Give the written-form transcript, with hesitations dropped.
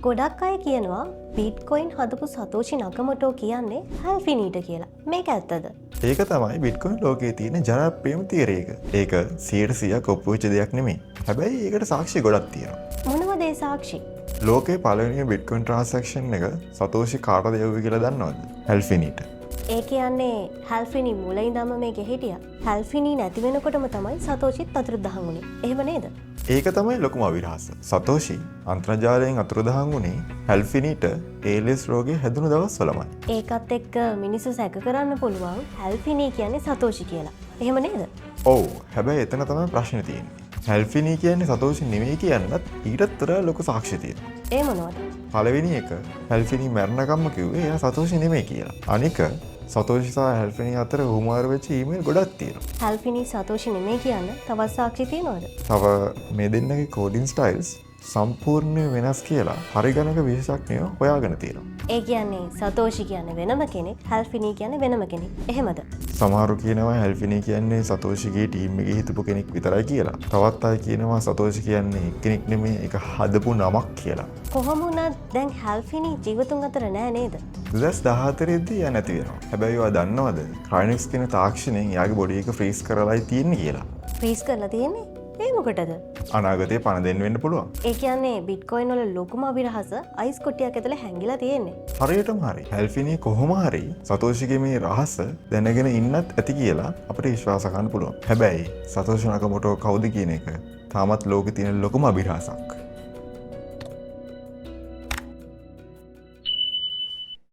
ගොඩක් අය කියනවා බිට්කොයින් හදපු සතෝෂි නකමොටෝ කියන්නේ හැල්ෆිනීට කියලා. මේක ඇත්තද? ඒක තමයි බිට්කොයින් ලෝකයේ තියෙන ජනප්‍රියම තියරි එක. ඒක 100% ඔප්පු වෙච්ච දෙයක් නෙමෙයි. හැබැයි ඒකට සාක්ෂි ගොඩක් තියෙනවා. මොනවද ඒ සාක්ෂි? ලෝකේ පළවෙනි බිට්කොයින් ට්‍රාන්සැක්ෂන් එක සතෝෂි කාටද යවුවේ කියලා දන්නවද? හැල්ෆිනීට. ඒ කියන්නේ හැල්ෆිනි මුල ඉඳන්ම මේකේ හිටියා. හැල්ෆිනි නැති වෙනකොටම තමයි සතෝෂිත් අතුරුදහන් වුනේ. එහෙම නේද? ඒක තමයි ලොකුම අවිරහස. සතෝෂි අන්තර්ජාලයෙන් අතුරුදහන් වුණේ හැල්ෆිනීට ALS රෝගේ හැදුණු දවස්වලමයි. ඒකත් එක්ක මිනිස්සු සැක කරන්න පුළුවන් හැල්ෆිනි කියන්නේ සතෝෂි කියලා. එහෙම නේද? ඔව්. හැබැයි එතන තමයි ප්‍රශ්නේ තියෙන්නේ. හැල්ෆිනී කියන්නේ සතෝෂි නෙමෙයි කියන්නත් ඊටත් වඩා ලොකු සාක්ෂි තියෙනවා. ඒ මොනවද? පළවෙනි එක හැල්ෆිනී මැරණකම්ම කිව්වේ එයා සතෝෂි නෙමෙයි කියලා. අනික සතෝෂි සහ හැල්ෆිනී අතර හුමාරු වෙච්ච ඊමේල් ගොඩක් තියෙනවා. හැල්ෆිනි සතෝෂි නෙමෙයි කියන්න තවත් සාක්ෂි තියෙනවද? තව මේ දෙන්නගේ කෝඩින් ස්ටයිල්ස් සම්පූර්ණයෙන් වෙනස් කියලා පරිගණක විශේෂඥයෝ හොයාගෙන තියෙනවා. ඒ කියන්නේ සතෝෂි කියන්නේ වෙනම කෙනෙක්, හැල්ෆිනි කියන්නේ වෙනම කෙනෙක්. එහෙමද? සමහරු කියනවා හැල්ෆිනී කියන්නේ සතෝෂිගේ ටීම් එකේ හිටපු කෙනෙක් විතරයි කියලා. තවත් අය කියනවා සතෝෂි කියන්නේ කෙනෙක් නෙමෙයි ඒක හදපු නමක් කියලා. කොහොම වුණත් දැන් හැල්ෆිනි ජීවතුන් අතර නෑ නේද? 2014 දී එයා නැති වෙනවා. හැබැයි ඔයා දන්නවද ක්‍රයිනෙක්ස් කියන තාක්ෂණයෙන් එයාගේ බොඩි එක ෆ්‍රීස් කරලායි තියෙන්නේ කියලා. ෆ්‍රීස් කරලා තියෙන්නේ? ඒ මොකටද? අනාගතේ පණ දෙන්න වෙන්න පුළුවන්. ඒ කියන්නේ බිට්කොයින් වල ලොකුම අවිරහස අයිස් කොට්ටියක් ඇතුලේ හැංගිලා තියෙන්නේ. හරියටම හරි. හැල්ෆිනී කොහොම හරි සතෝෂිගේ මේ රහස දැනගෙන ඉන්නත් ඇති කියලා අපිට විශ්වාස කරන්න පුළුවන්. හැබැයි සතෝෂි නකමොටෝ කවුද කියන එක තාමත් ලෝකේ තියෙන ලොකුම අවිරහසක්.